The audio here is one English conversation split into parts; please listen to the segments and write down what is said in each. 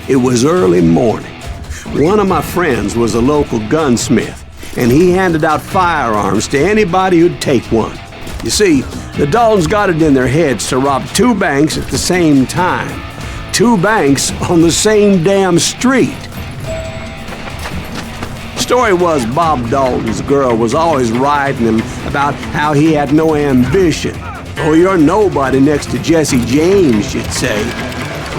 It was early morning. One of my friends was a local gunsmith, and he handed out firearms to anybody who'd take one. You see, the Daltons got it in their heads to rob 2 banks at the same time. 2 banks on the same damn street. Story was Bob Dalton's girl was always riding him about how he had no ambition. Oh, you're nobody next to Jesse James, she'd say.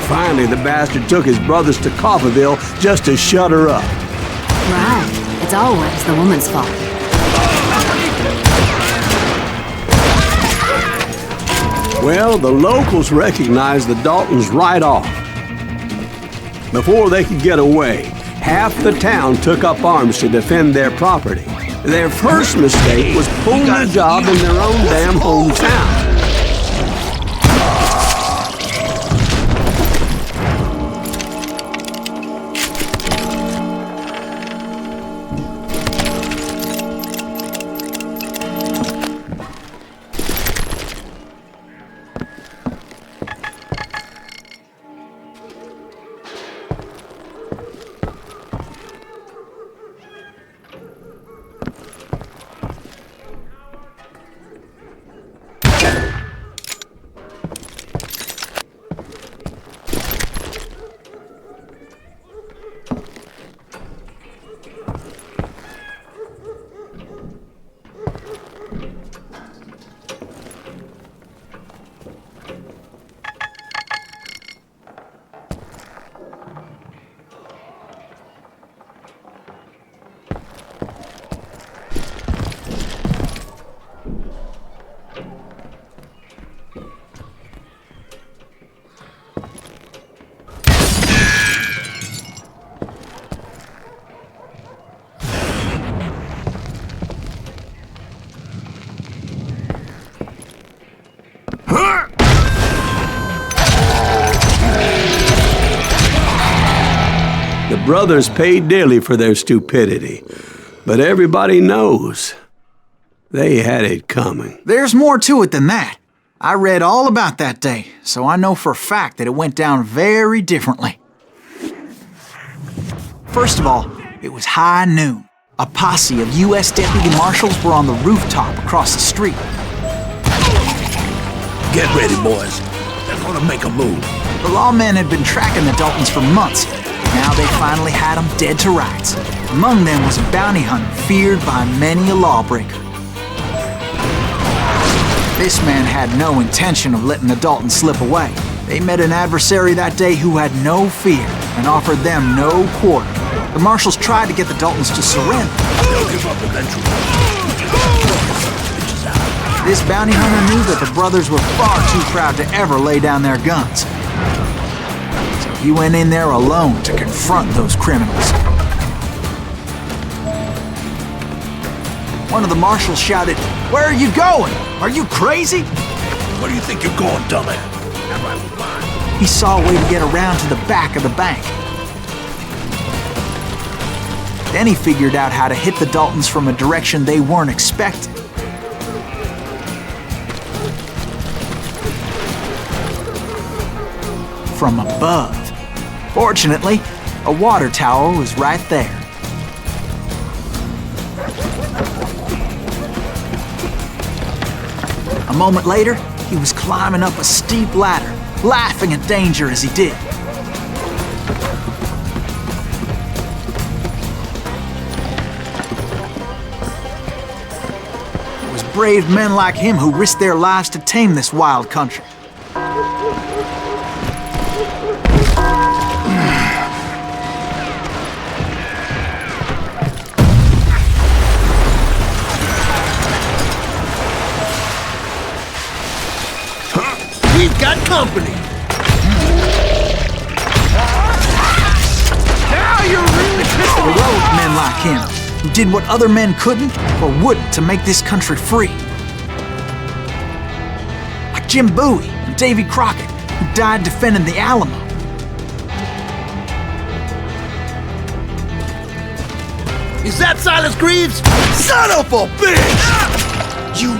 Finally, the bastard took his brothers to Coffeyville just to shut her up. Right. It's always the woman's fault. Well, the locals recognized the Daltons right off. Before they could get away, half the town took up arms to defend their property. Their first mistake was pulling a job in their own damn hometown. The brothers paid dearly for their stupidity, but everybody knows they had it coming. There's more to it than that. I read all about that day, so I know for a fact that it went down very differently. First of all, it was high noon. A posse of U.S. deputy marshals were on the rooftop across the street. Get ready, boys. They're gonna make a move. The lawmen had been tracking the Daltons for months. Now they finally had them dead to rights. Among them was a bounty hunter feared by many a lawbreaker. This man had no intention of letting the Daltons slip away. They met an adversary that day who had no fear and offered them no quarter. The marshals tried to get the Daltons to surrender. They'll give up eventually. This bounty hunter knew that the brothers were far too proud to ever lay down their guns. So he went in there alone to confront those criminals. One of the marshals shouted, "Where are you going? Are you crazy?" Where do you think you're going, dumbass? That right with mine. He saw a way to get around to the back of the bank. Then he figured out how to hit the Daltons from a direction they weren't expecting. From above. Fortunately, a water tower was right there. A moment later, he was climbing up a steep ladder, laughing at danger as he did. It was brave men like him who risked their lives to tame this wild country. Company. Now you're really pissing me off. Men like him, who did what other men couldn't or wouldn't to make this country free. Like Jim Bowie and Davy Crockett, who died defending the Alamo. Is that Silas Greaves? Son of a bitch! You...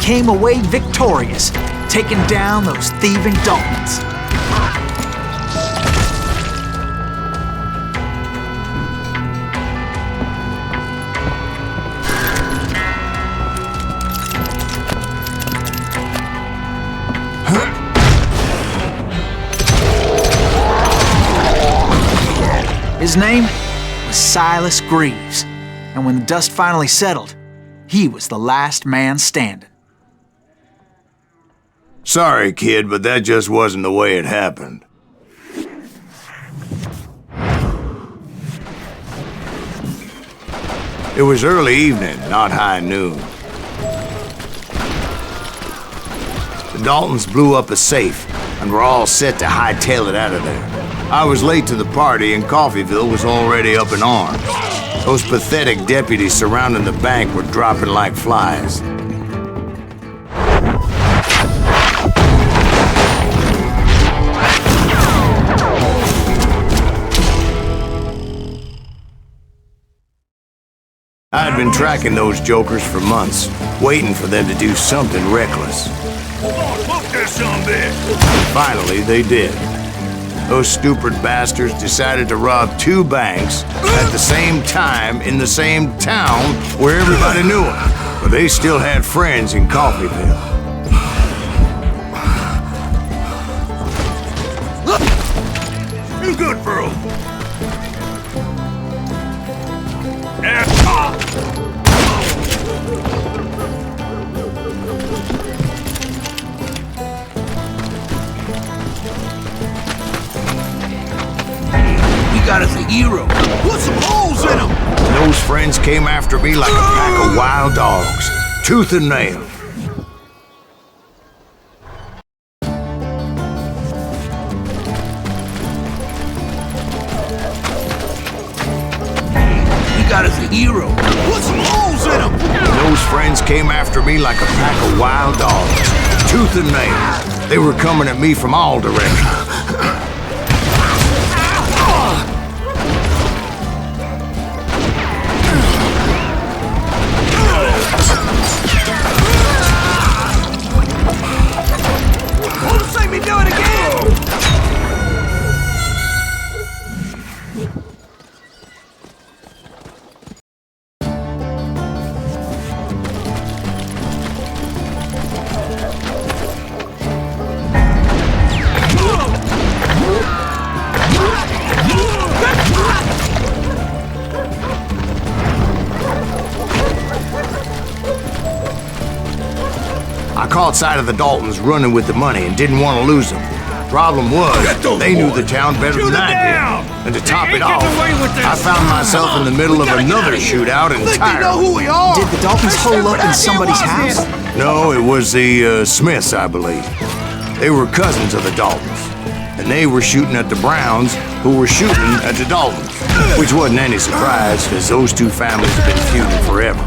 came away victorious, taking down those thieving Daltons. His name was Silas Greaves, and when the dust finally settled, he was the last man standing. Sorry, kid, but that just wasn't the way it happened. It was early evening, not high noon. The Daltons blew up a safe, and were all set to hightail it out of there. I was late to the party, and Coffeyville was already up in arms. Those pathetic deputies surrounding the bank were dropping like flies. I had been tracking those jokers for months, waiting for them to do something reckless. Hold on, look there, sumbitch! Finally, they did. Those stupid bastards decided to rob 2 banks at the same time in the same town where everybody knew them. But they still had friends in Coffeyville. Too good for 'em. Got us a hero. Put some holes in him! Those friends came after me like a pack of wild dogs, tooth and nail. We got us a hero. Put some holes in him! Those friends came after me like a pack of wild dogs, tooth and nail. They were coming at me from all directions. Do it again! I caught sight of the Daltons running with the money and didn't want to lose them. Problem was, they knew the town better than I did. And to top it off, I found myself in the middle of another shootout entirely. Did the Daltons hole up in somebody's house? No, it was the Smiths, I believe. They were cousins of the Daltons. And they were shooting at the Browns, who were shooting at the Daltons. Which wasn't any surprise, because those 2 families have been feuding forever.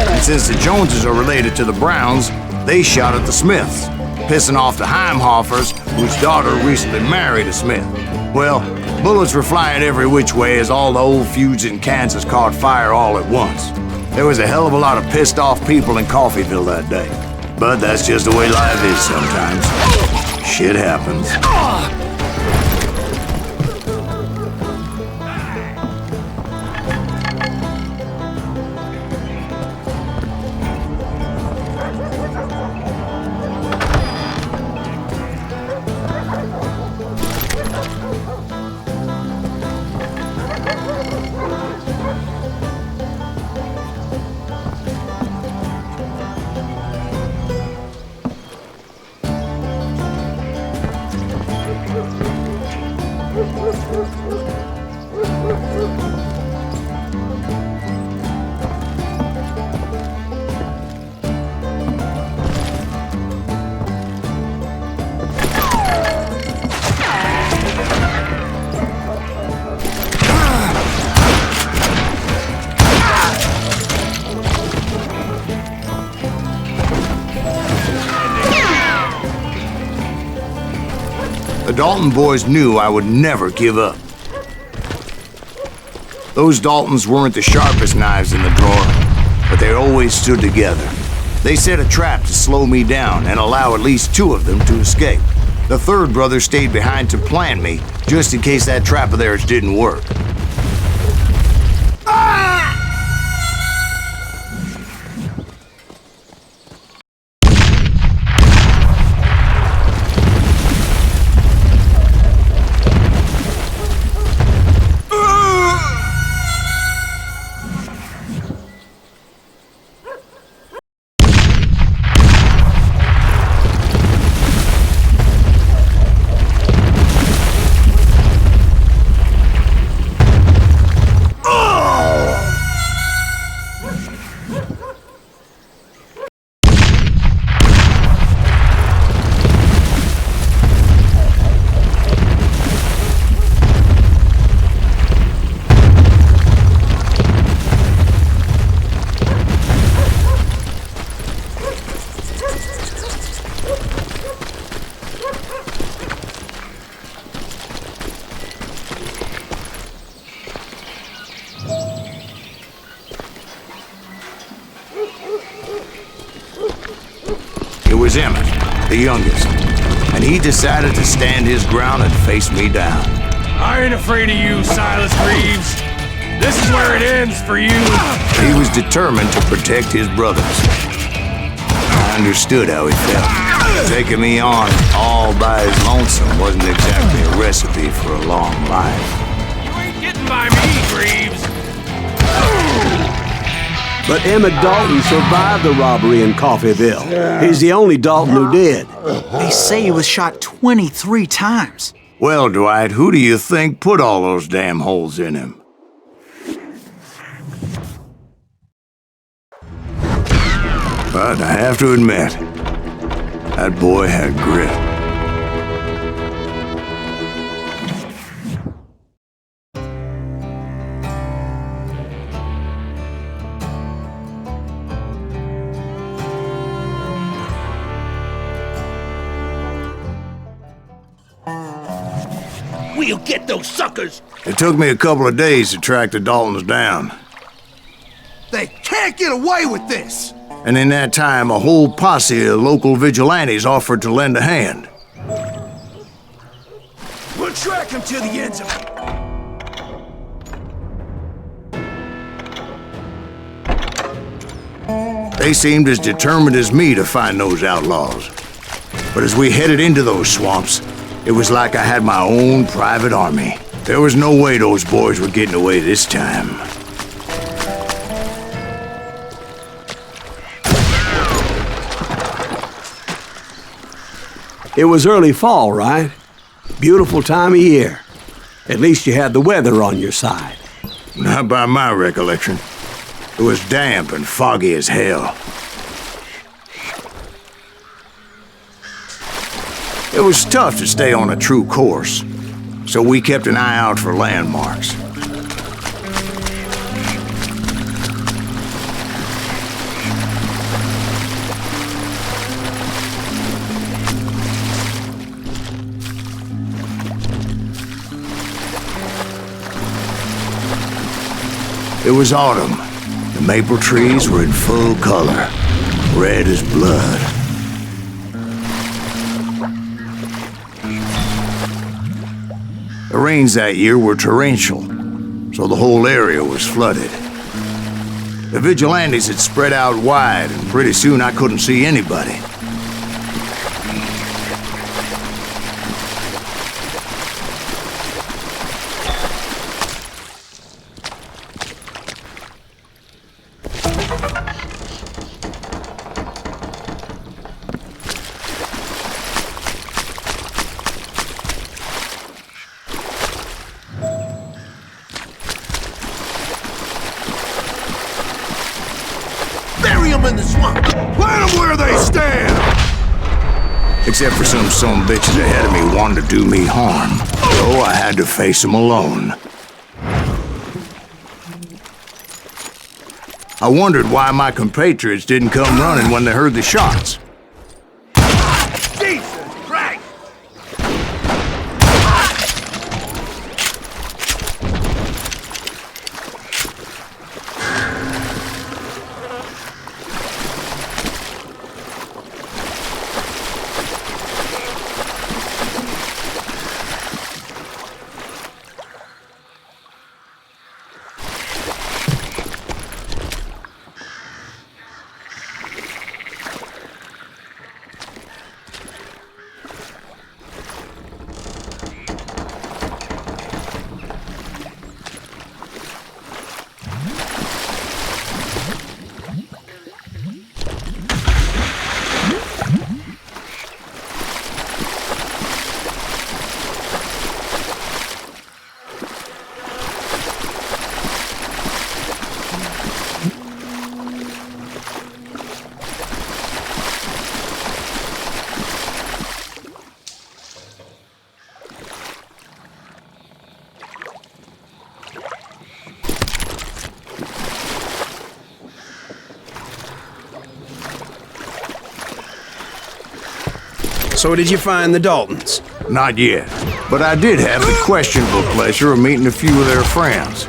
And since the Joneses are related to the Browns, they shot at the Smiths, pissing off the Heimhoffers, whose daughter recently married a Smith. Well, bullets were flying every which way as all the old feuds in Kansas caught fire all at once. There was a hell of a lot of pissed off people in Coffeyville that day. But that's just the way life is sometimes. Shit happens. The Dalton boys knew I would never give up. Those Daltons weren't the sharpest knives in the drawer, but they always stood together. They set a trap to slow me down and allow at least 2 of them to escape. The third brother stayed behind to plant me, just in case that trap of theirs didn't work. It was Emmett, the youngest, and he decided to stand his ground and face me down. I ain't afraid of you, Silas Greaves. This is where it ends for you. He was determined to protect his brothers. I understood how he felt. Taking me on all by his lonesome wasn't exactly a recipe for a long life. You ain't getting by me, Greaves. But Emmett Dalton survived the robbery in Coffeyville. He's the only Dalton who did. They say he was shot 23 times. Well, Dwight, who do you think put all those damn holes in him? But I have to admit, that boy had grit. We'll get those suckers! It took me a couple of days to track the Daltons down. They can't get away with this! And in that time, a whole posse of local vigilantes offered to lend a hand. We'll track him to the ends of it. They seemed as determined as me to find those outlaws. But as we headed into those swamps, it was like I had my own private army. There was no way those boys were getting away this time. It was early fall, right? Beautiful time of year. At least you had the weather on your side. Not by my recollection. It was damp and foggy as hell. It was tough to stay on a true course, so we kept an eye out for landmarks. It was autumn. The maple trees were in full color, red as blood. The rains that year were torrential, so the whole area was flooded. The vigilantes had spread out wide, and pretty soon I couldn't see anybody. In the swamp. Plant them where they stand! Except for some bitches ahead of me wanted to do me harm. So I had to face them alone. I wondered why my compatriots didn't come running when they heard the shots. Jesus Christ! So did you find the Daltons? Not yet, but I did have the questionable pleasure of meeting a few of their friends.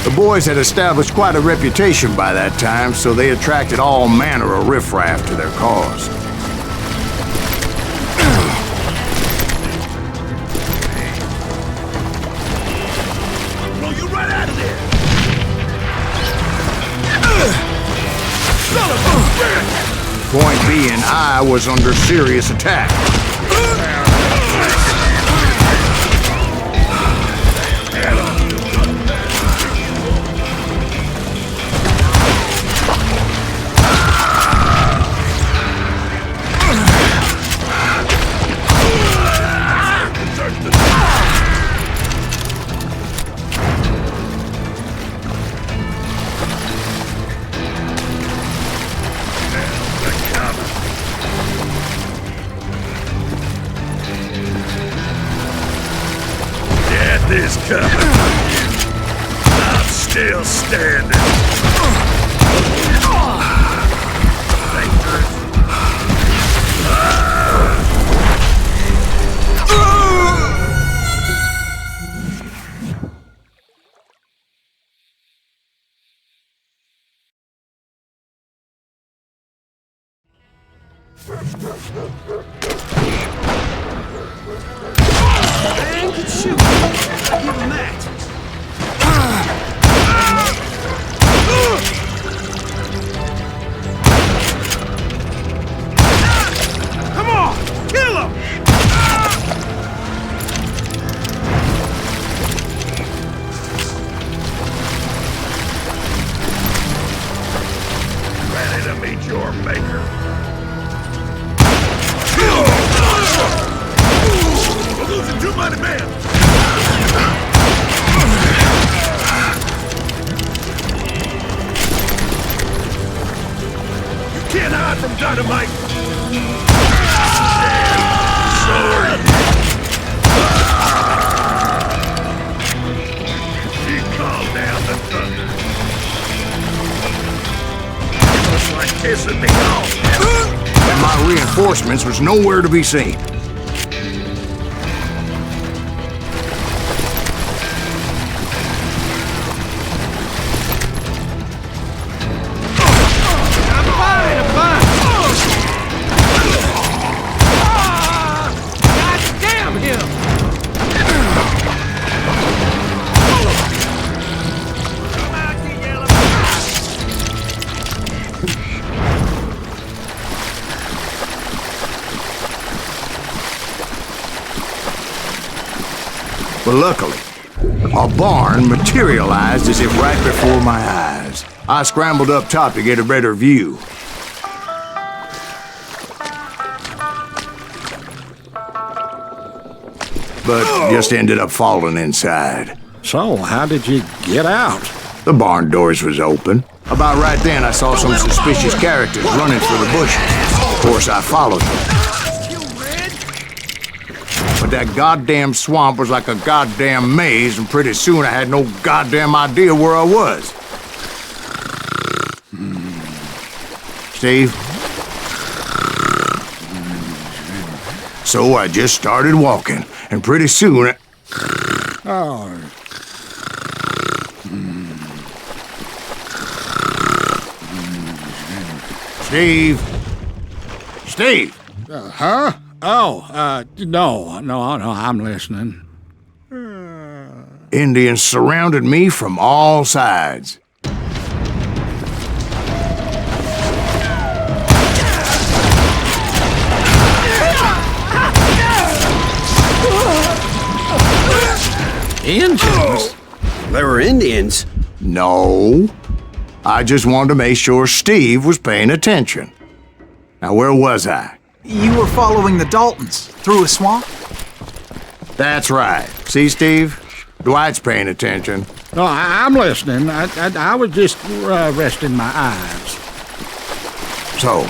The boys had established quite a reputation by that time, so they attracted all manner of riffraff to their cause. Blow you right out of there! Point being, I was under serious attack. Is coming. I'm still standing. Man can shoot. I'll give him that. Come on! Kill him! Ready to meet your maker. We're losing too many men! You can't hide from dynamite! Sorry! She calmed down the thunder. It was like kissing me off. And my reinforcements was nowhere to be seen. But luckily, a barn materialized as if right before my eyes. I scrambled up top to get a better view. But just ended up falling inside. So, how did you get out? The barn doors was open. About right then, I saw some suspicious characters running for the bushes. Of course, I followed them. But that goddamn swamp was like a goddamn maze, and pretty soon I had no goddamn idea where I was. Steve? So I just started walking, and pretty soon Steve? Steve! Huh? Oh, no, I'm listening. Indians surrounded me from all sides. Indians? There were Indians. No. I just wanted to make sure Steve was paying attention. Now, where was I? You were following the Daltons through a swamp? That's right. See, Steve? Dwight's paying attention. No, I'm listening. I was just resting my eyes. So,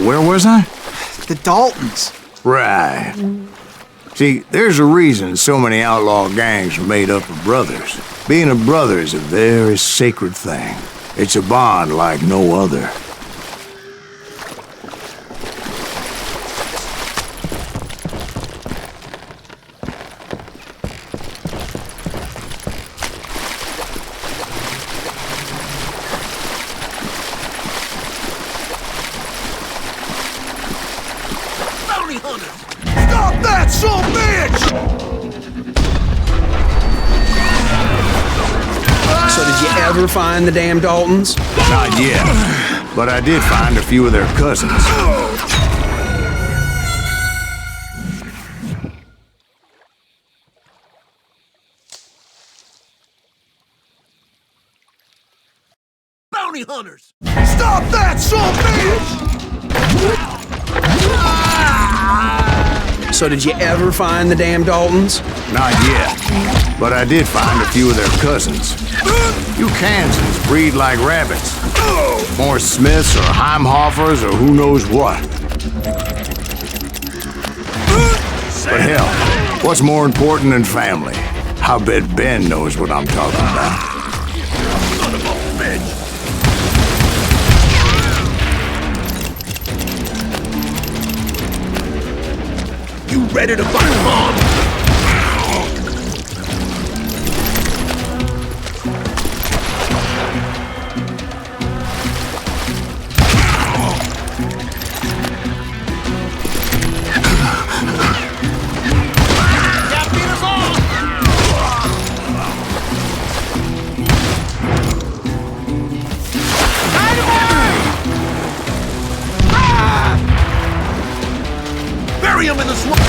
where was I? The Daltons. Right. See, there's a reason so many outlaw gangs are made up of brothers. Being a brother is a very sacred thing. It's a bond like no other. Bounty hunters! Stop that, son bitch! So did you ever find the damn Daltons? Not yet, but I did find a few of their cousins. Bounty hunters! Stop that, son bitch! So did you ever find the damn Daltons? Not yet, but I did find a few of their cousins. You Kansans breed like rabbits. More Smiths or Heimhoffers or who knows what. But hell, what's more important than family? I bet Ben knows what I'm talking about. Son of a bitch! You ready to fight, Bob? Bury him in the swamp!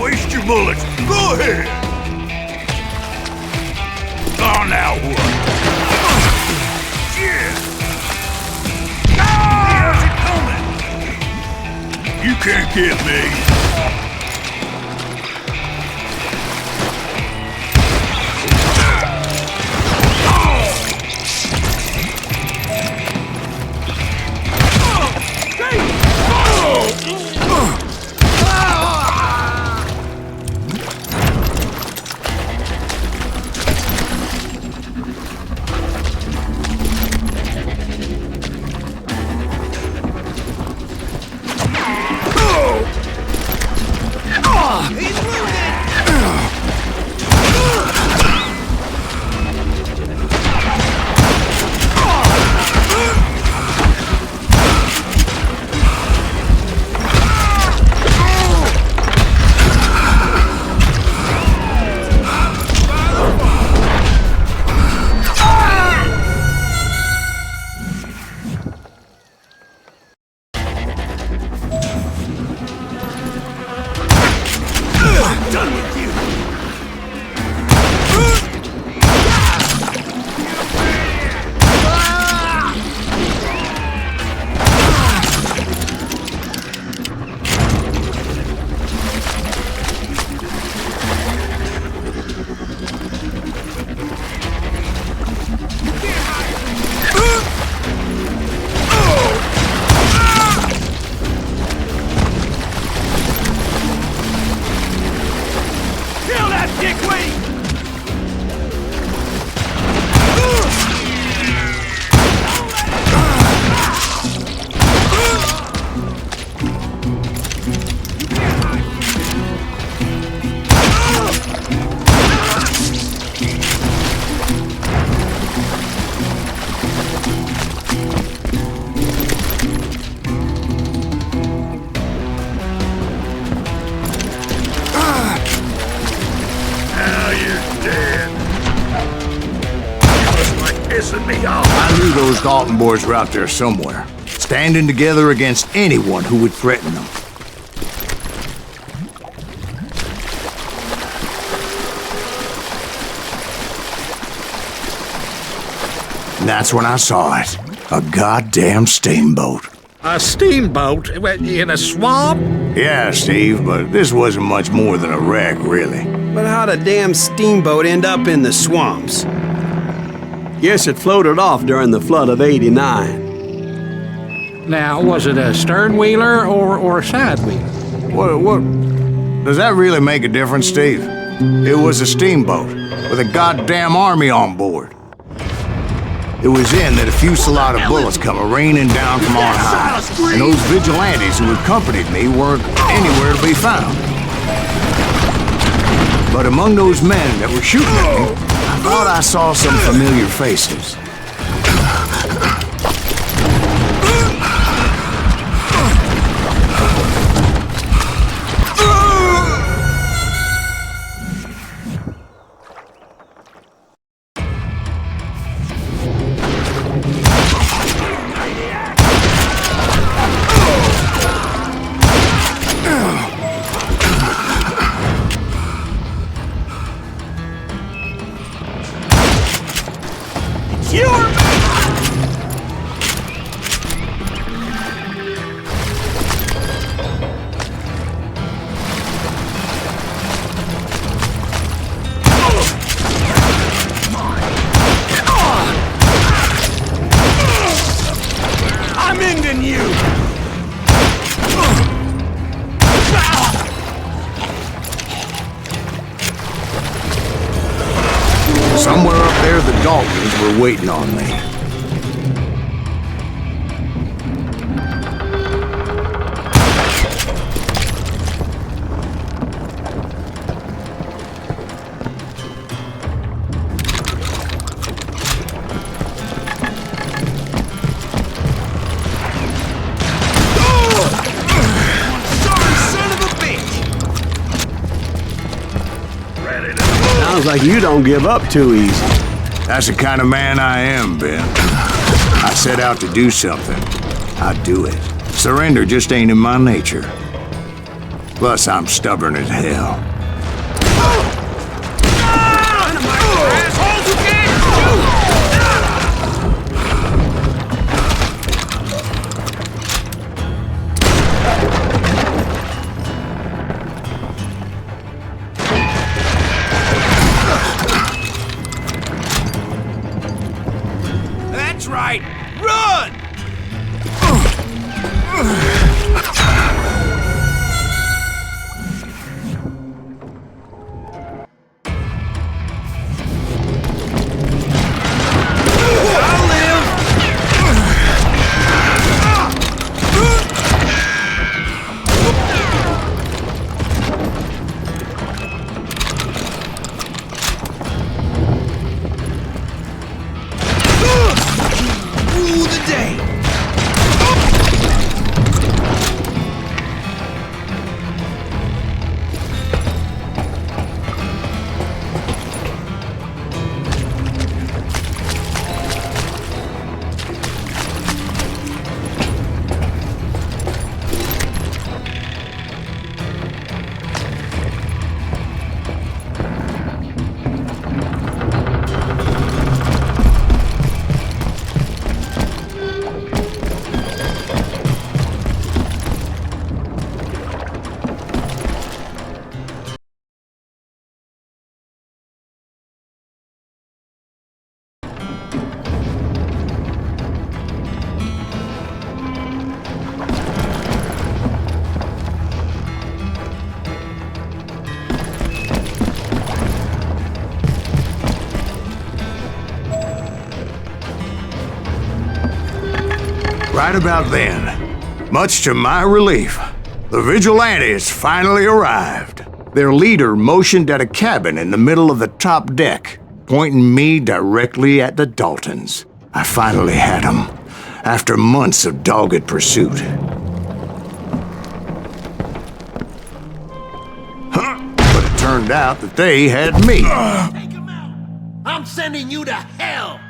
Waste your bullets. Go ahead. Oh, now what? Yeah. How's it coming? You can't get me. I knew those Dalton boys were out there somewhere, standing together against anyone who would threaten them. And that's when I saw it. A goddamn steamboat. A steamboat in a swamp? Yeah, Steve, but this wasn't much more than a wreck, really. But how'd a damn steamboat end up in the swamps? Guess it floated off during the flood of '89. Now, was it a stern-wheeler or a side-wheeler? What? Does that really make a difference, Steve? It was a steamboat with a goddamn army on board. It was then that a fusillade of bullets come raining down from on high, and those vigilantes who accompanied me weren't anywhere to be found. But among those men that were shooting at me, I thought I saw some familiar faces. Somewhere up there, the Daltons were waiting on me. Sounds like you don't give up too easy. That's the kind of man I am, Ben. I set out to do something. I do it. Surrender just ain't in my nature. Plus, I'm stubborn as hell. Right! Run! I'll live! Rule the day! Right about then, much to my relief, the vigilantes finally arrived. Their leader motioned at a cabin in the middle of the top deck, pointing me directly at the Daltons. I finally had them, after months of dogged pursuit. But it turned out that they had me. Take him out! I'm sending you to hell!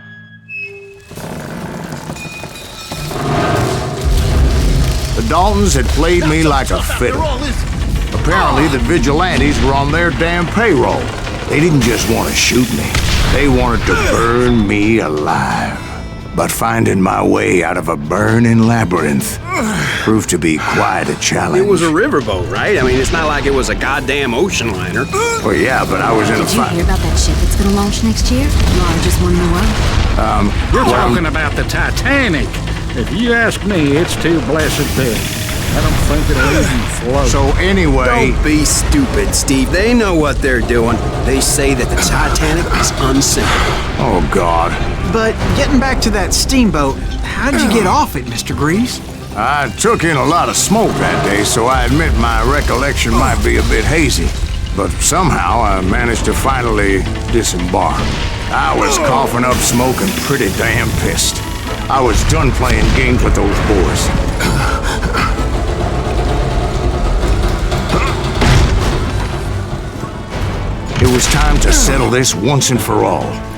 The Daltons had played me like a fiddle. Apparently, the vigilantes were on their damn payroll. They didn't just want to shoot me. They wanted to burn me alive. but finding my way out of a burning labyrinth proved to be quite a challenge. It was a riverboat, right? I mean, it's not like it was a goddamn ocean liner. Well, yeah, but I was in a Did you hear about that ship that's gonna launch next year? Largest one in the world. You're talking about the Titanic. If you ask me, it's too blessed big. I don't think it'll even float. So anyway... Don't be stupid, Steve. They know what they're doing. They say that the Titanic is unsinkable. Oh, God. But getting back to that steamboat, how'd you get off it, Mr. Greaves? I took in a lot of smoke that day, so I admit my recollection might be a bit hazy. But somehow I managed to finally disembark. I was coughing up smoke and pretty damn pissed. I was done playing games with those boys. It was time to settle this once and for all.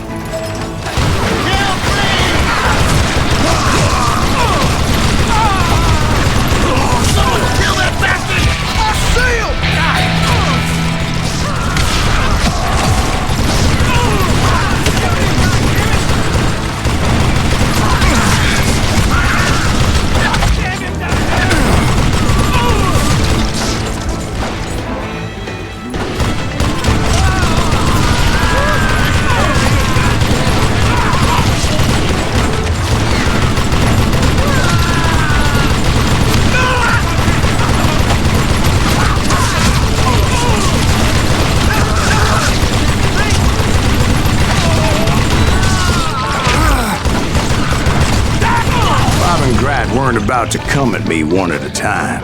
Weren't about to come at me one at a time.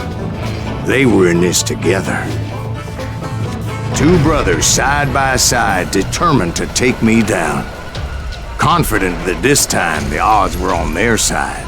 They were in this together. Two brothers side by side, determined to take me down. Confident that this time the odds were on their side.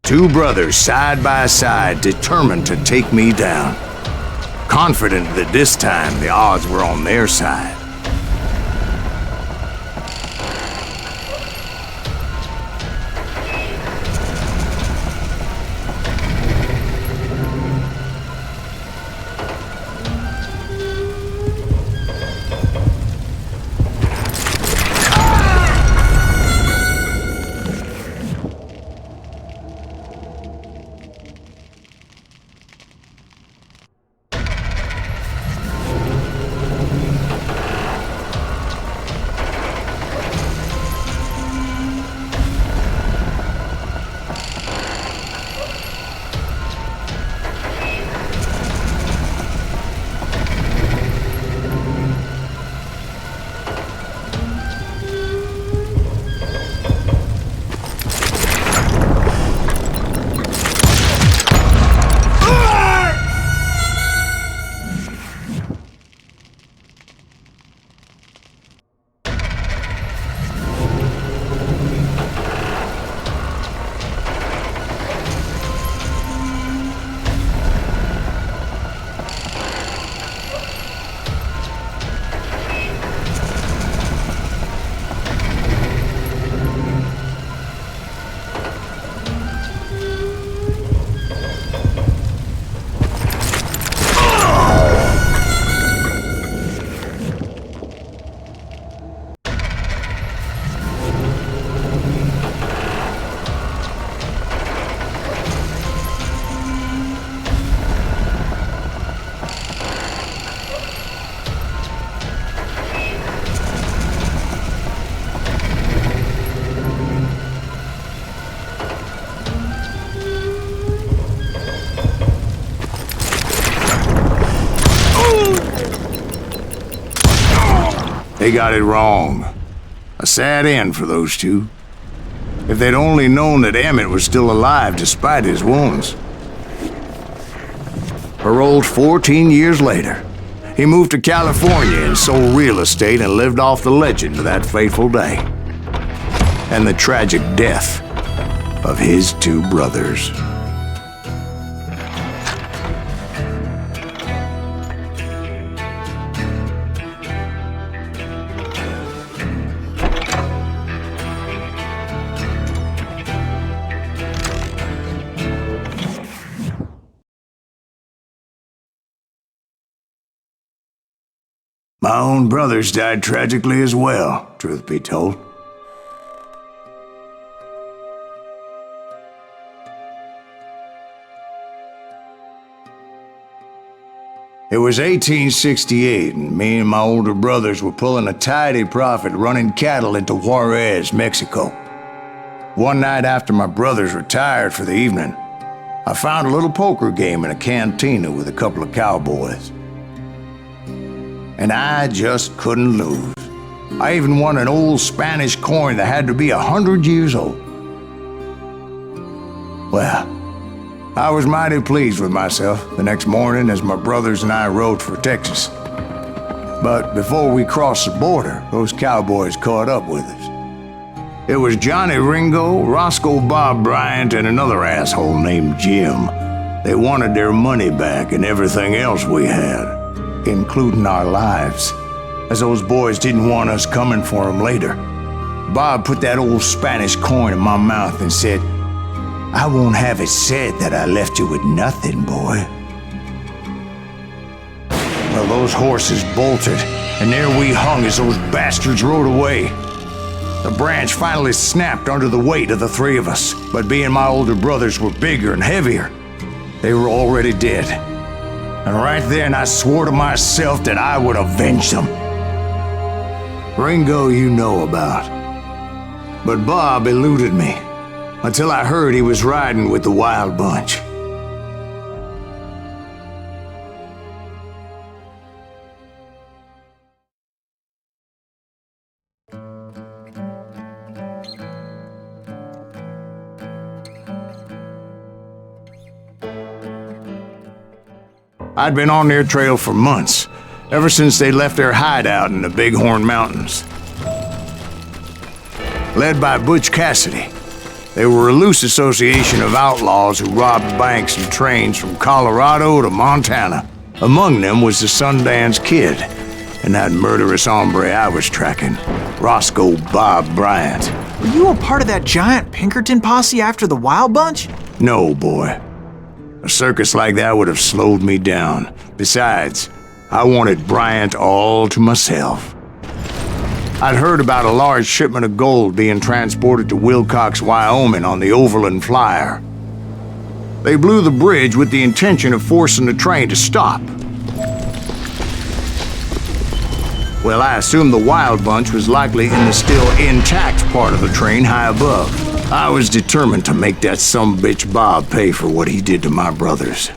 Two brothers side by side, determined to take me down. Confident that this time the odds were on their side. They got it wrong. A sad end for those two. If they'd only known that Emmett was still alive despite his wounds. Paroled 14 years later, he moved to California and sold real estate and lived off the legend of that fateful day. And the tragic death of his two brothers. My own brothers died tragically as well, truth be told. It was 1868, and me and my older brothers were pulling a tidy profit running cattle into Juarez, Mexico. One night after my brothers retired for the evening, I found a little poker game in a cantina with a couple of cowboys. And I just couldn't lose. I even won an old Spanish coin that had to be 100 years old. Well, I was mighty pleased with myself the next morning as my brothers and I rode for Texas. But before we crossed the border, those cowboys caught up with us. It was Johnny Ringo, Roscoe Bob Bryant, and another asshole named Jim. They wanted their money back and everything else we had, including our lives, as those boys didn't want us coming for them later. Bob put that old Spanish coin in my mouth and said, "I won't have it said that I left you with nothing, boy." Well, those horses bolted, and there we hung as those bastards rode away. The branch finally snapped under the weight of the three of us, but being my older brothers were bigger and heavier, they were already dead. And right then I swore to myself that I would avenge them. Ringo you know about. But Bob eluded me, until I heard he was riding with the Wild Bunch. I'd been on their trail for months, ever since they left their hideout in the Bighorn Mountains. Led by Butch Cassidy, they were a loose association of outlaws who robbed banks and trains from Colorado to Montana. Among them was the Sundance Kid, and that murderous hombre I was tracking, Roscoe Bob Bryant. Were you a part of that giant Pinkerton posse after the Wild Bunch? No, boy. A circus like that would have slowed me down. Besides, I wanted Bryant all to myself. I'd heard about a large shipment of gold being transported to Wilcox, Wyoming on the Overland Flyer. They blew the bridge with the intention of forcing the train to stop. Well, I assumed the Wild Bunch was likely in the still intact part of the train high above. I was determined to make that sumbitch Bob pay for what he did to my brothers.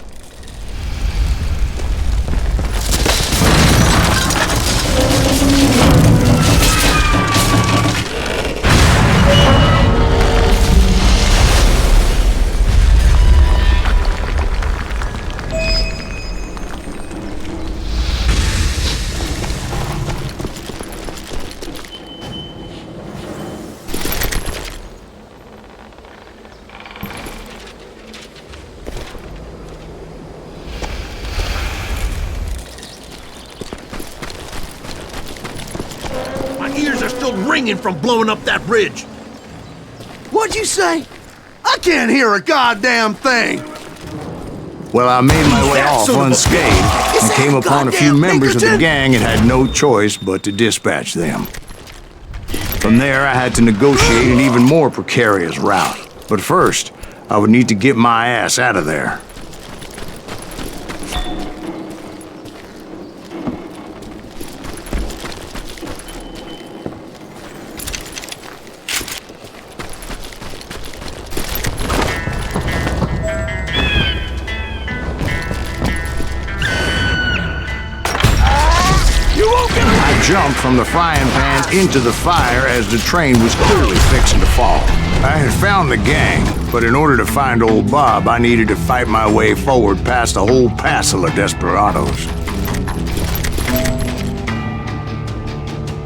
Ringing from blowing up that bridge. What'd you say? I can't hear a goddamn thing. Well, I made my way off unscathed and came upon a few members of the gang and had no choice but to dispatch them. From there, I had to negotiate an even more precarious route. But first, I would need to get my ass out of there. jumped from the frying pan into the fire as the train was clearly fixing to fall. I had found the gang, but in order to find old Bob, I needed to fight my way forward past a whole passel of desperados.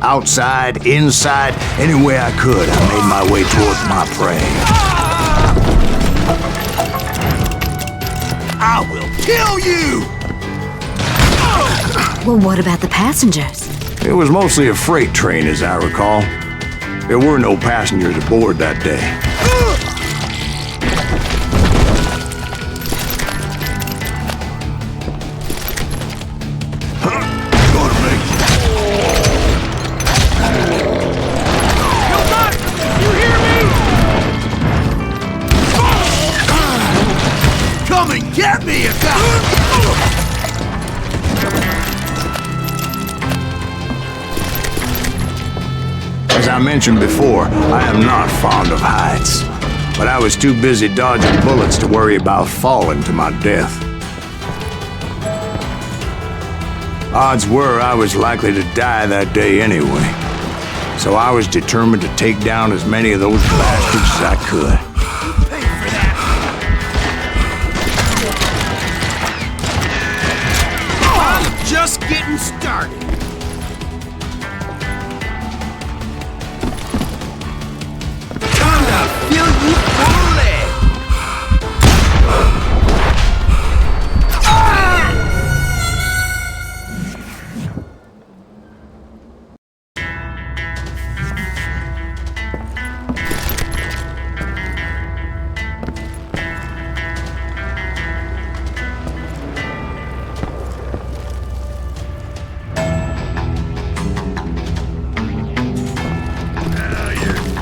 Outside, inside, any way I could, I made my way towards my prey. I will kill you! Well, what about the passengers? It was mostly a freight train, as I recall. There were no passengers aboard that day. Get me a gun! As I mentioned before, I am not fond of heights, but I was too busy dodging bullets to worry about falling to my death. Odds were I was likely to die that day anyway, so I was determined to take down as many of those bastards as I could. Just getting started. Time to feel you fully.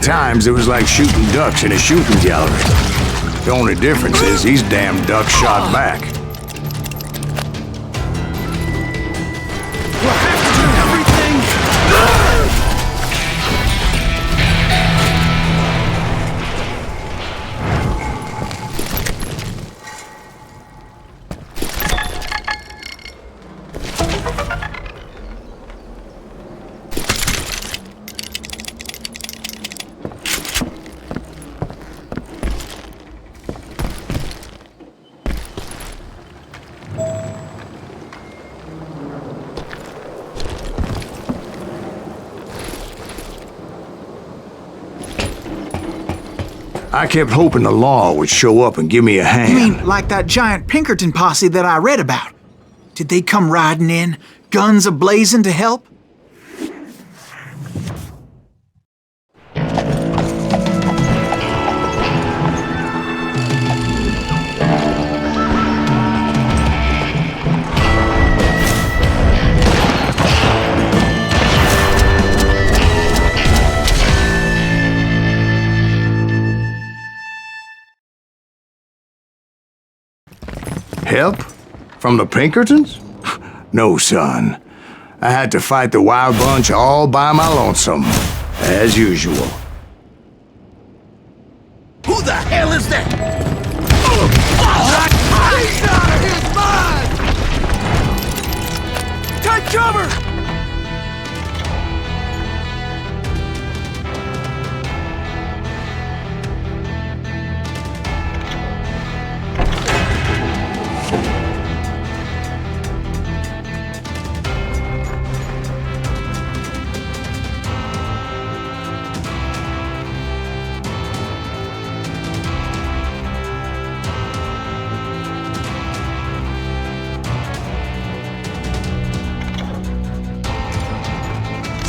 Times it was like shooting ducks in a shooting gallery. The only difference is these damn ducks shot back. We'll have to do everything. I kept hoping the law would show up and give me a hand. You mean like that giant Pinkerton posse that I read about? Did they come riding in, guns a-blazing to help? Help? From the Pinkertons? No, son. I had to fight the wild bunch all by my lonesome, as usual. Who the hell is that? He's out of his mind! Take cover!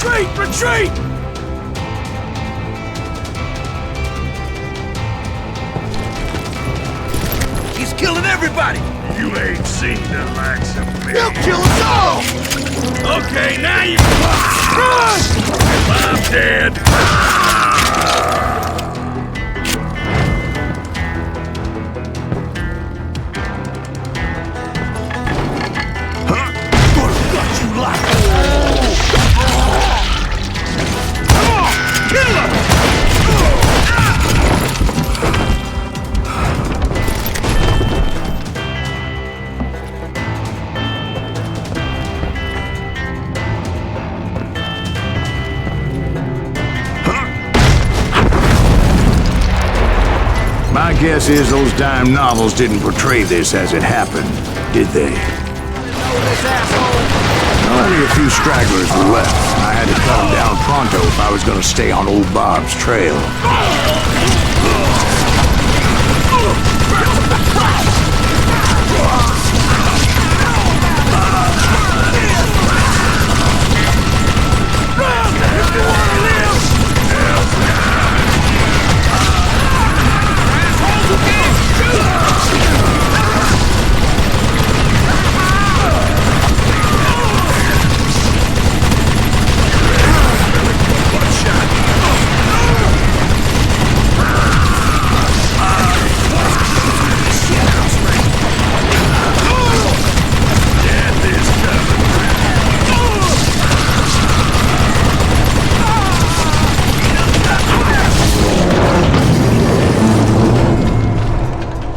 Retreat! Retreat! He's killing everybody! You ain't seen the likes of me. He'll kill us all! Okay, now you... I'm dead. guess is those dime novels didn't portray this as it happened, did they? Only a few stragglers were left. I had to cut them down pronto if I was gonna stay on old Bob's trail.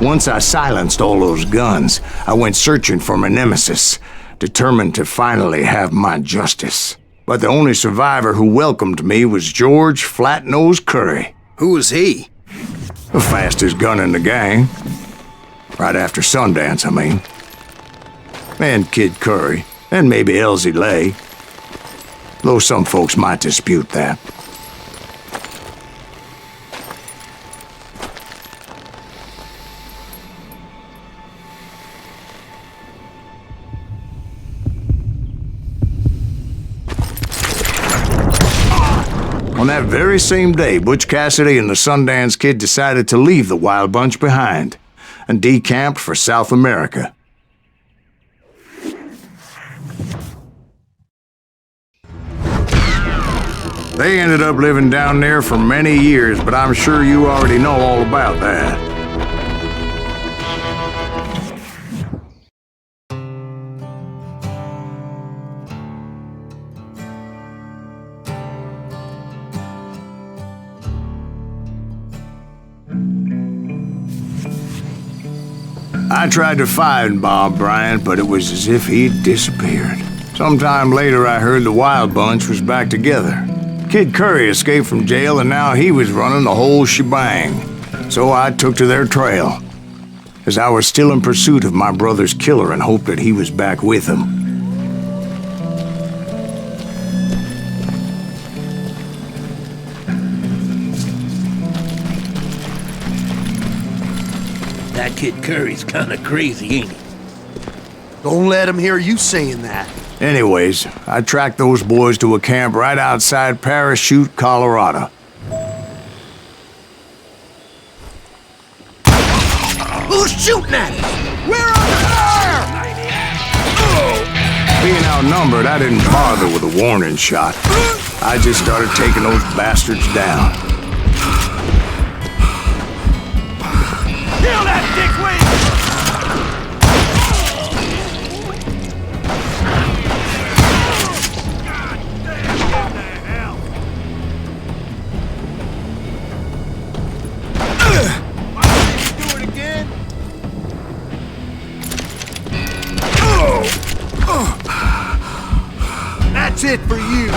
Once I silenced all those guns, I went searching for my nemesis, determined to finally have my justice. But the only survivor who welcomed me was George Flat-Nosed Curry. Who was he? The fastest gun in the gang. Right after Sundance, I mean. And Kid Curry, and maybe Elsie Lay. Though some folks might dispute that. On that very same day, Butch Cassidy and the Sundance Kid decided to leave the Wild Bunch behind and decamped for South America. They ended up living down there for many years, but I'm sure you already know all about that. I tried to find Bob Bryant, but it was as if he'd disappeared. Sometime later, I heard the Wild Bunch was back together. Kid Curry escaped from jail, and now he was running the whole shebang. So I took to their trail, as I was still in pursuit of my brother's killer and hoped that he was back with him. That Kid Curry's kinda crazy, ain't he? Don't let him hear you saying that. Anyways, I tracked those boys to a camp right outside Parachute, Colorado. Who's shooting at us? We're under fire! Being outnumbered, I didn't bother with a warning shot. I just started taking those bastards down. Kill that dickwit! Do it again? That's it for you.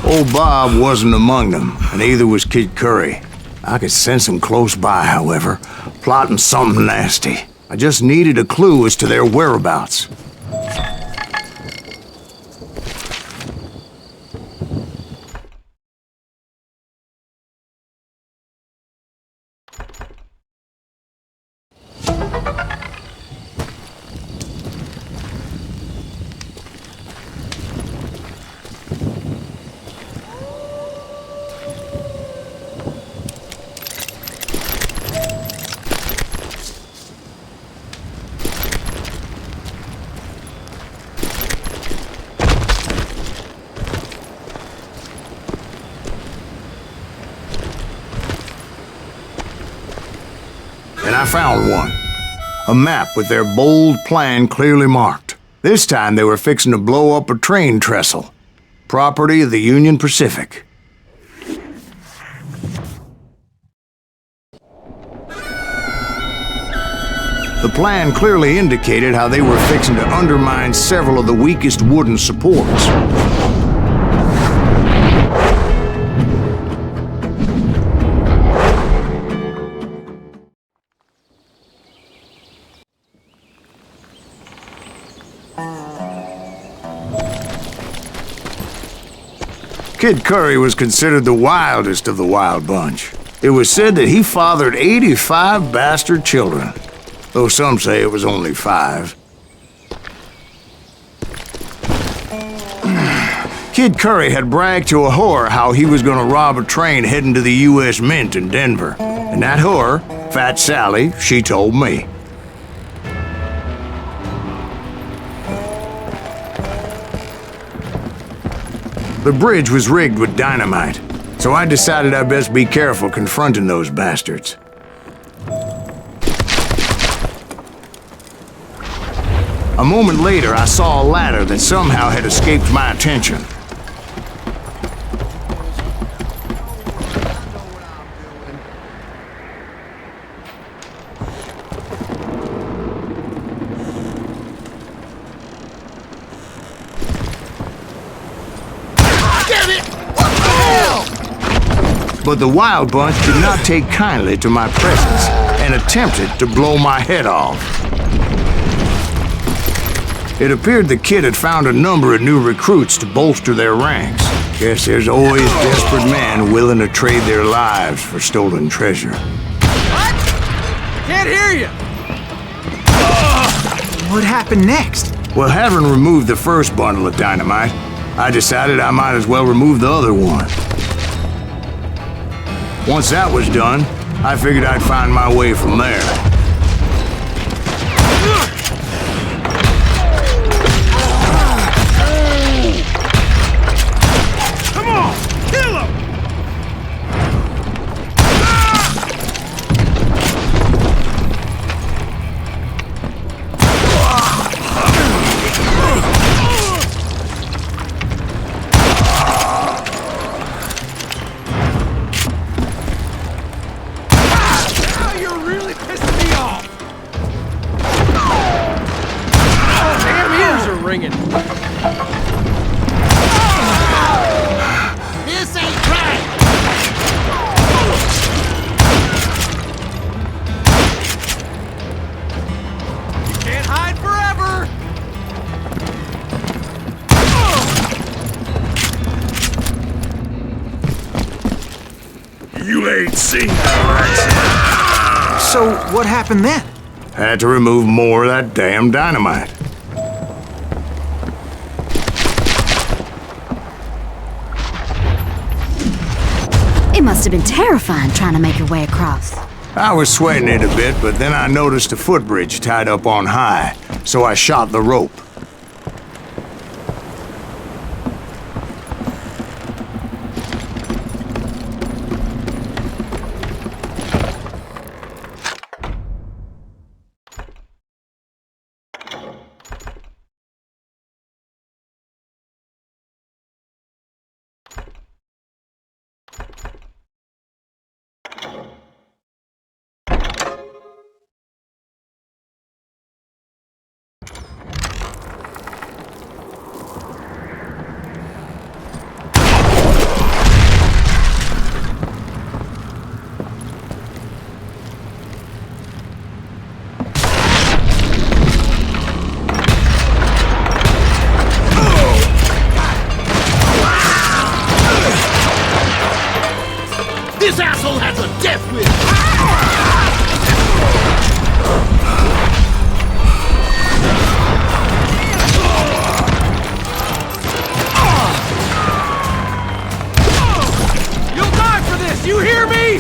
Old Bob wasn't among them, and neither was Kid Curry. I could sense him close by, however, plotting something nasty. I just needed a clue as to their whereabouts. And I found one. A map with their bold plan clearly marked. This time they were fixing to blow up a train trestle. Property of the Union Pacific. The plan clearly indicated how they were fixing to undermine several of the weakest wooden supports. Kid Curry was considered the wildest of the wild bunch. It was said that he fathered 85 bastard children, though some say it was only 5. Kid Curry had bragged to a whore how he was gonna rob a train heading to the U.S. Mint in Denver. And that whore, Fat Sally, she told me. The bridge was rigged with dynamite, so I decided I'd best be careful confronting those bastards. A moment later, I saw a ladder that somehow had escaped my attention. But the Wild Bunch did not take kindly to my presence and attempted to blow my head off. It appeared the kid had found a number of new recruits to bolster their ranks. Guess there's always desperate men willing to trade their lives for stolen treasure. What? Can't hear you! What happened next? Well, having removed the first bundle of dynamite, I decided I might as well remove the other one. Once that was done, I figured I'd find my way from there. Come on! Kill him! This ain't right! You can't hide forever! You ain't seen that. So, what happened then? Had to remove more of that damn dynamite. It must have been terrifying trying to make your way across. I was sweating it a bit, but then I noticed a footbridge tied up on high, so I shot the rope. This asshole has a death wish! You'll die for this! You hear me?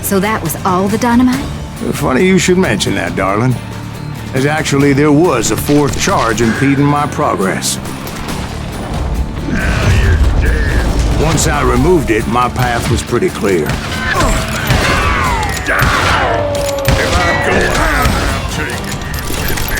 So that was all the dynamite? Funny you should mention that, darling. As actually there was a fourth charge impeding my progress. Now you're dead. Once I removed it, my path was pretty clear. If I'm going out, I'll take you with me.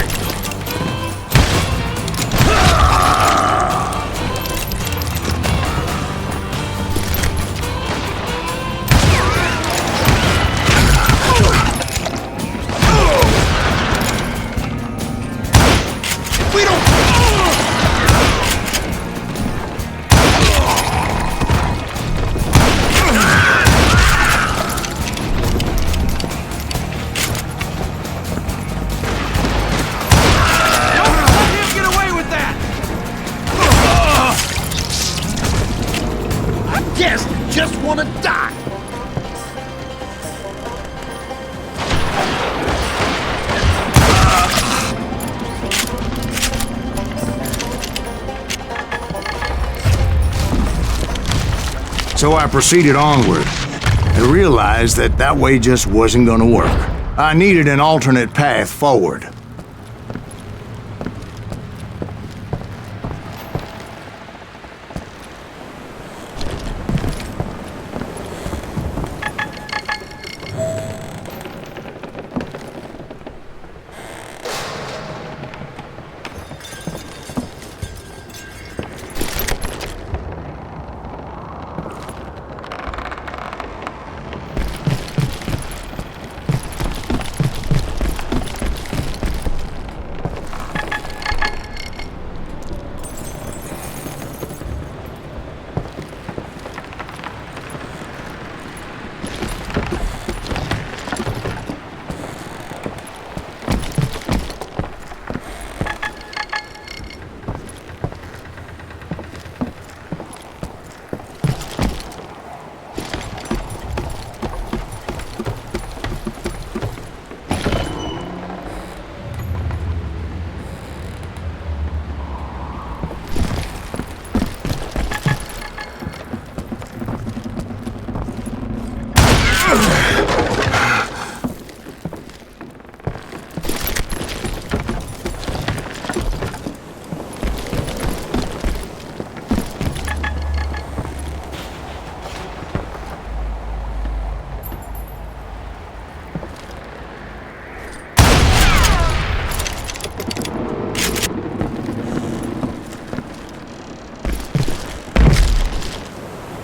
So I proceeded onward and realized that that way just wasn't gonna work. I needed an alternate path forward.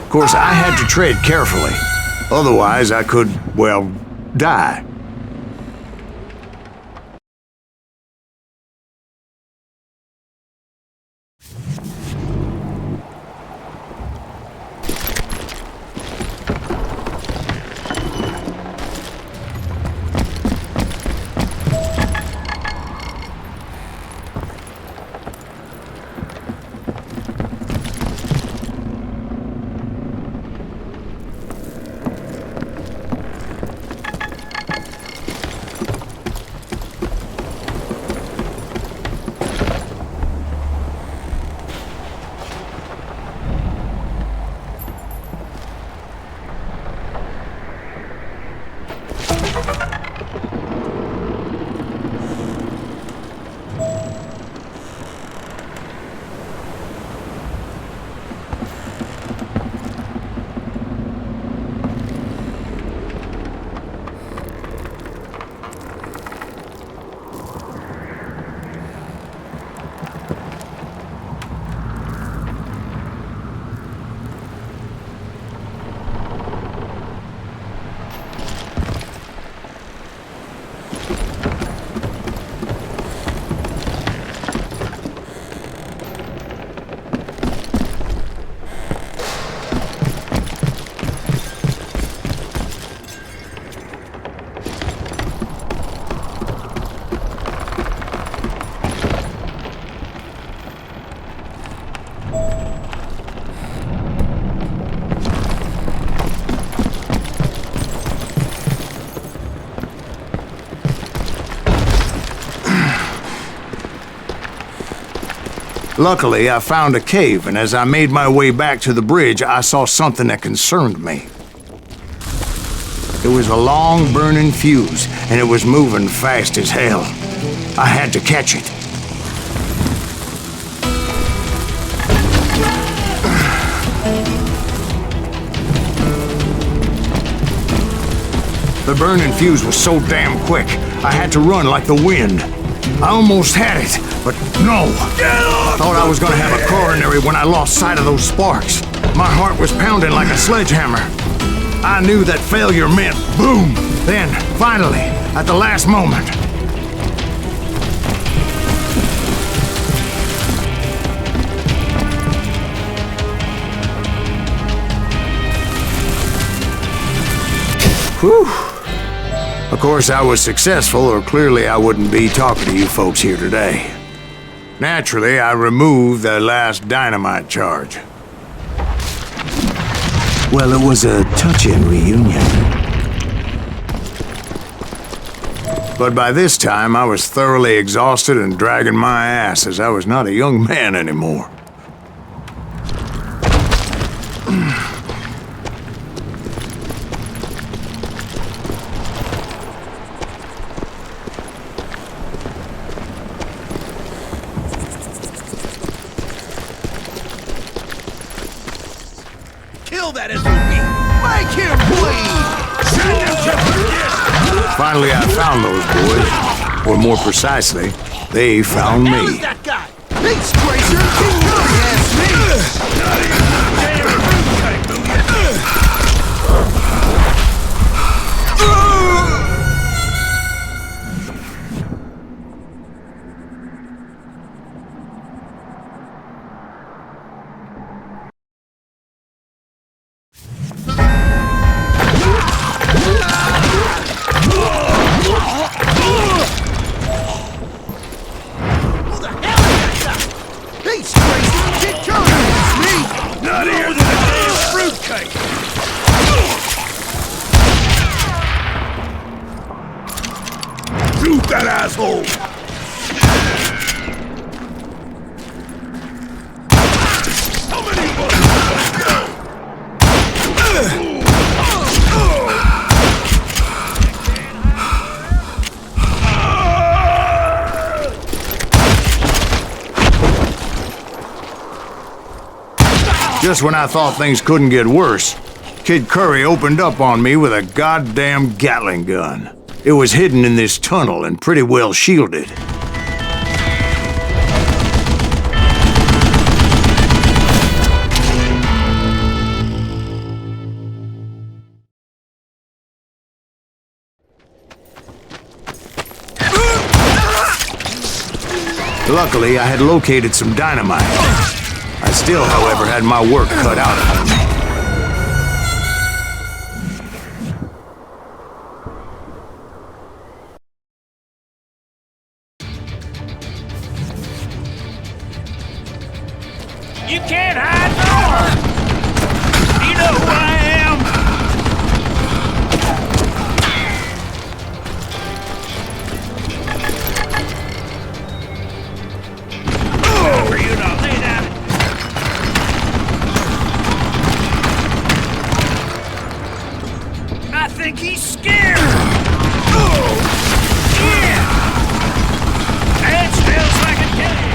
Of course, I had to tread carefully. Otherwise, I could, well, die. Luckily, I found a cave, and as I made my way back to the bridge, I saw something that concerned me. It was a long, burning fuse, and it was moving fast as hell. I had to catch it. The burning fuse was so damn quick, I had to run like the wind. I almost had it, but no. Thought I was gonna have a coronary when I lost sight of those sparks. My heart was pounding like a sledgehammer. I knew that failure meant boom. Then, finally, at the last moment, whew. Of course, I was successful, or clearly I wouldn't be talking to you folks here today. Naturally, I removed the last dynamite charge. Well, it was a touching reunion. But by this time, I was thoroughly exhausted and dragging my ass as I was not a young man anymore. Kill that SOB! Make him bleed! Send him to perdition! Finally, I found those boys. Or more precisely, they found Who is me. that guy? He's crazy! Keep coming at me! Not even damn fruitcake, Shoot that asshole! How many Just when I thought things couldn't get worse, Kid Curry opened up on me with a goddamn Gatling gun. It was hidden in this tunnel and pretty well shielded. Luckily, I had located some dynamite. I still, however, had my work cut out for me. You can't hide more! You know who I am! Oh! For you to lay down. I think he's scared! Oh! Yeah! That smells like a killing!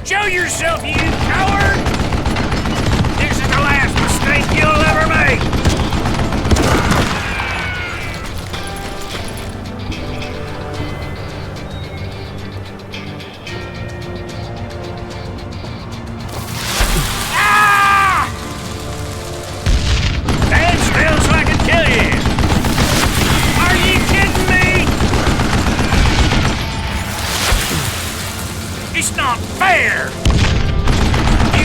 Show yourself, you coward! This is the last mistake you'll ever make! Ah! That smells like a kill you! Are you kidding me? It's not fair! You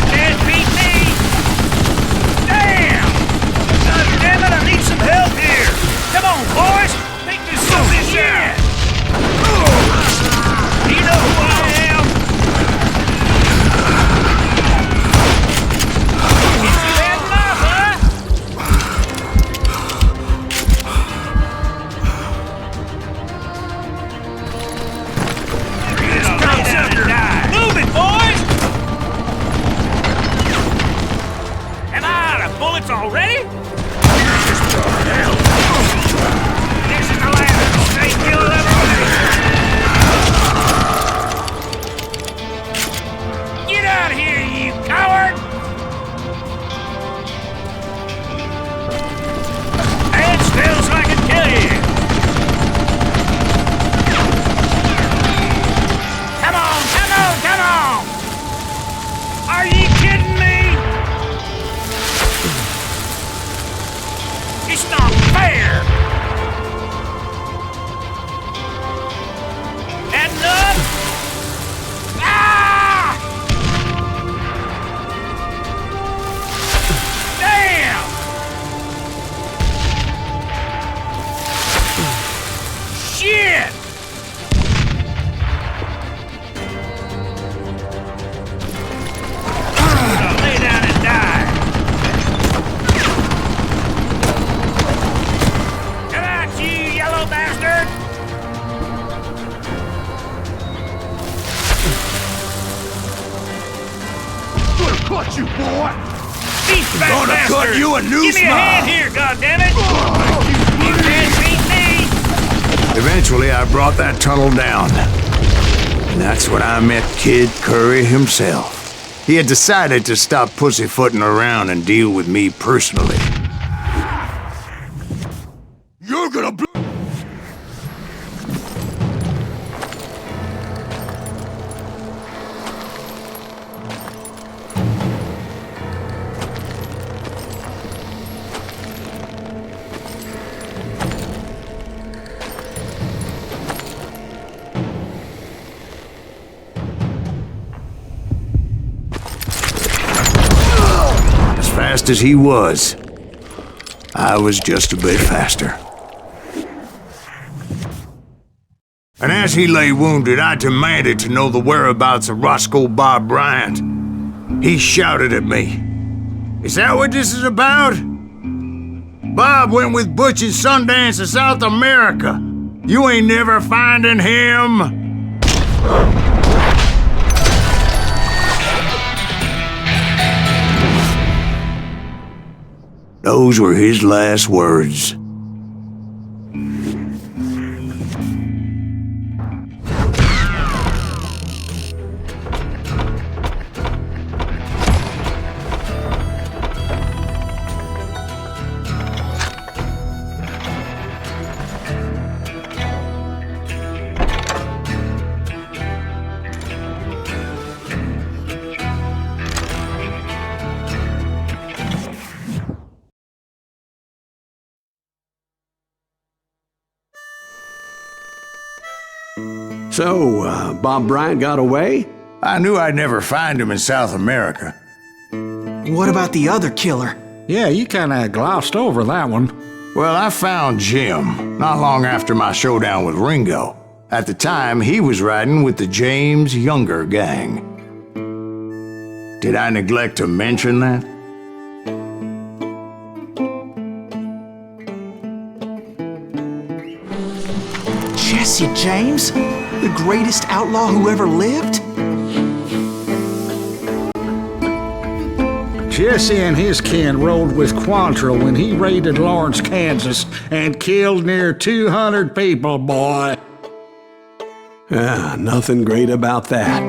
Gonna cut you a new Give me a hand here, goddammit! You can't beat me! Eventually, I brought that tunnel down. And that's when I met Kid Curry himself. He had decided to stop pussyfooting around and deal with me personally. You're gonna fast as he was, I was just a bit faster. And as he lay wounded, I demanded to know the whereabouts of Roscoe Bob Bryant. He shouted at me, "Is that what this is about? Bob went with Butch in Sundance to South America. You ain't never finding him." Those were his last words. So, Bob Bryant got away? I knew I'd never find him in South America. What about the other killer? Yeah, you kinda glossed over that one. Well, I found Jim not long after my showdown with Ringo. At the time, he was riding with the James Younger gang. Did I neglect to mention that? Jesse James? The greatest outlaw who ever lived? Jesse and his kin rode with Quantrill when he raided Lawrence, Kansas, and killed near 200 people, boy. Nothing great about that.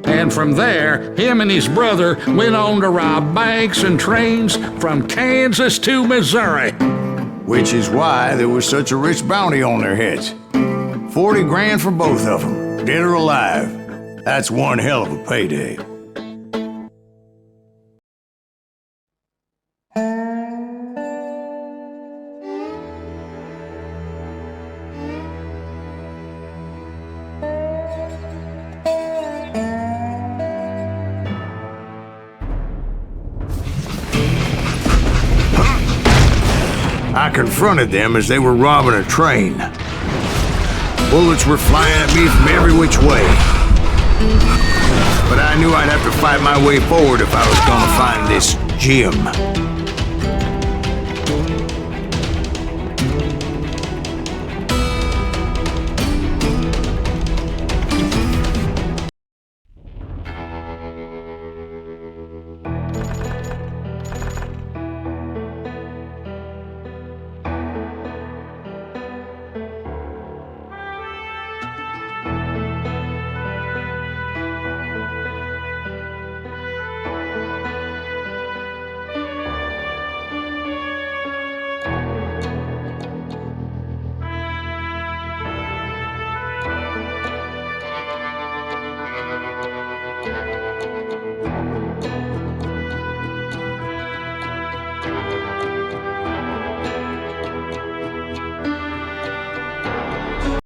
And from there, him and his brother went on to rob banks and trains from Kansas to Missouri. Which is why there was such a rich bounty on their heads. 40 grand for both of them, dead or alive. That's one hell of a payday. I confronted them as they were robbing a train. Bullets were flying at me from every which way. But I knew I'd have to fight my way forward if I was gonna find this Jim.